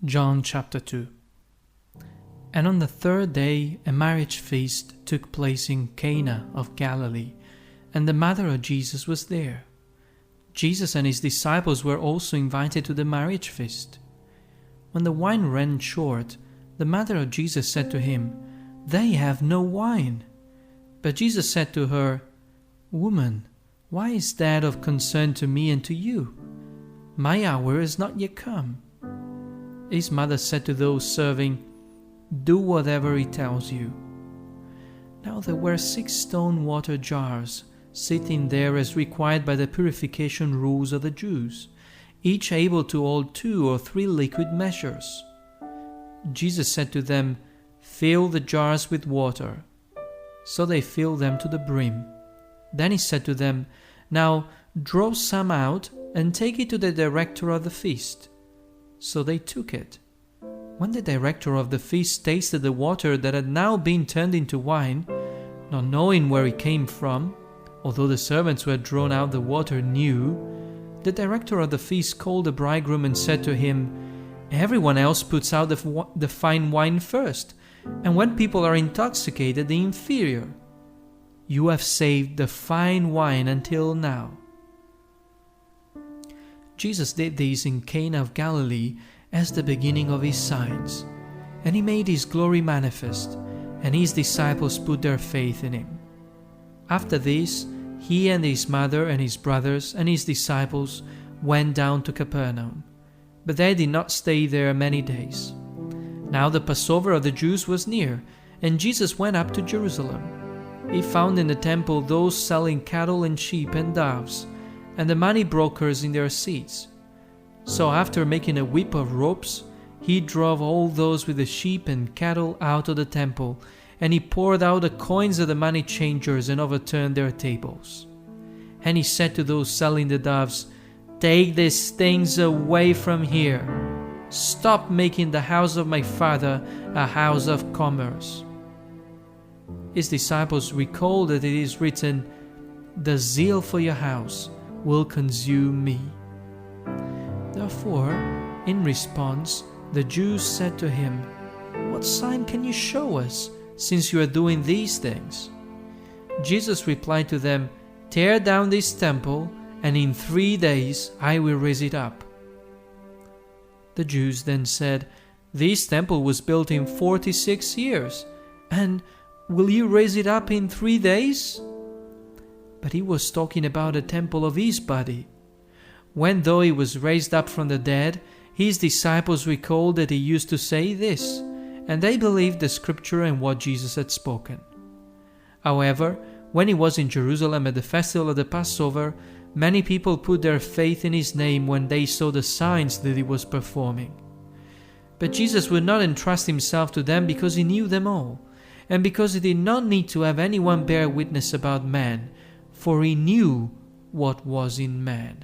John chapter 2. And on the third day a marriage feast took place in Cana of Galilee, and the mother of Jesus was there. Jesus and his disciples were also invited to the marriage feast. When the wine ran short, the mother of Jesus said to him, "They have no wine." But Jesus said to her, "Woman, why is that of concern to me and to you? My hour is not yet come." His mother said to those serving, "Do whatever he tells you." Now there were 6 stone water jars sitting there as required by the purification rules of the Jews, each able to hold 2 or 3 liquid measures. Jesus said to them, "Fill the jars with water." So they filled them to the brim. Then he said to them, "Now draw some out and take it to the director of the feast." So they took it. When the director of the feast tasted the water that had now been turned into wine, not knowing where it came from, although the servants who had drawn out the water knew, the director of the feast called the bridegroom and said to him, "Everyone else puts out the fine wine first, and when people are intoxicated, the inferior. You have saved the fine wine until now." Jesus did this in Cana of Galilee as the beginning of his signs, and he made his glory manifest, and his disciples put their faith in him. After this, he and his mother and his brothers and his disciples went down to Capernaum, but they did not stay there many days. Now the Passover of the Jews was near, and Jesus went up to Jerusalem. He found in the temple those selling cattle and sheep and doves, and the money brokers in their seats. So after making a whip of ropes, he drove all those with the sheep and cattle out of the temple, and he poured out the coins of the money changers and overturned their tables. And he said to those selling the doves, "Take these things away from here. Stop making the house of my Father a house of commerce." His disciples recalled that it is written, "The zeal for your house will consume me." Therefore, in response, the Jews said to him, "What sign can you show us, since you are doing these things?" Jesus replied to them, "Tear down this temple, and in 3 days I will raise it up." The Jews then said, "This temple was built in 46 years, and will you raise it up in 3 days?" But he was talking about the temple of his body. When though he was raised up from the dead, his disciples recalled that he used to say this, and they believed the scripture and what Jesus had spoken. However, when he was in Jerusalem at the festival of the Passover, many people put their faith in his name when they saw the signs that he was performing. But Jesus would not entrust himself to them because he knew them all, and because he did not need to have anyone bear witness about man, for he knew what was in man.